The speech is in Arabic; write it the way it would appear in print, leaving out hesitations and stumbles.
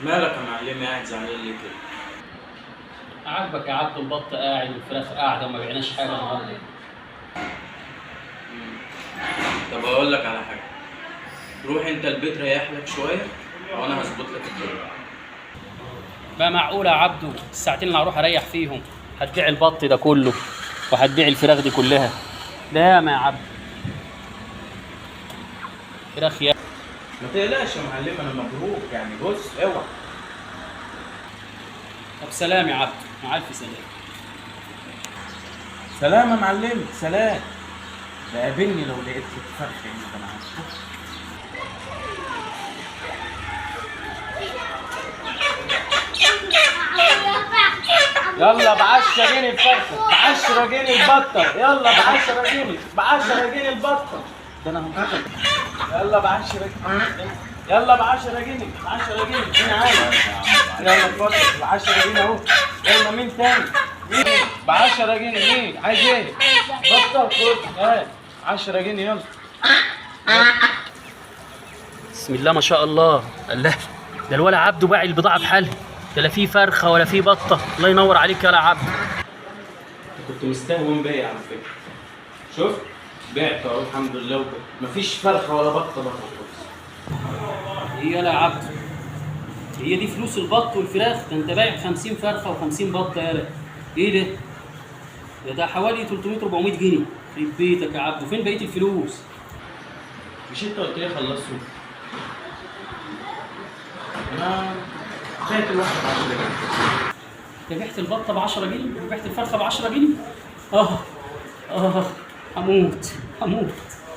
مالك يا معلمي قاعد زعلان ليه كده؟ عاجبك يا عبد البط قاعد والفراخ قاعده وما بعناش حاجه النهارده. طب اقول لك على حاجه، روح انت البيت ريح لك شويه وانا هظبط لك الدنيا. بقى معقوله يا عبدو الساعتين اللي هروح اريح فيهم هتبيع البط ده كله وهتبيع الفراخ دي كلها؟ لا ما يا عبدو فراخ يا ما تقلقش يا معلم، انا مبروك يعني. بص اوعى. طب سلام يا عبدو، مع الف سلام. سلام يا معلم، سلام. ده قابلني لو لقيت فرخ هنا انا عارف. يلا ب 10 جنيه الفرخه، ب 10 جنيه البطه، يلا ب 10 جنيه، ب 10 جنيه البطه. ده انا هنقطع. يلا ب 10 جنيه، يلا ب 10 جنيه، ب 10 جنيه، مين عايز؟ يلا اتفضل ب 10 جنيه اهو. يلا مين تاني؟ مين؟ ب 10 جنيه، مين عايز ايه؟ بطه خد، هات 10 جنيه يلا. بسم الله ما شاء الله. الله، ده الولا عبده باعي البضاعه بحالها، ده لا فيه فرخه ولا فيه بطه. الله ينور عليك يا عبده. كنت مستهون بيا على فكره. شفت؟ بعت اهو الحمد لله، مفيش فرخه ولا بطه بره خالص. ايه يا عبده؟ هي دي فلوس البط والفراخ؟ ده انت بايع 50 فرخه و50 بطه يالا. ايه ده؟ ده حوالي 300 400 جنيه. يخرب بيتك يا عبده، فين بقيه الفلوس؟ مش انت قلت لي خلصوا؟ انا بعت الواحد ب 10 جنيه. انت بعت البطه ب 10 جنيه وبعت الفرخه ب 10 جنيه؟ اه هموت هموت.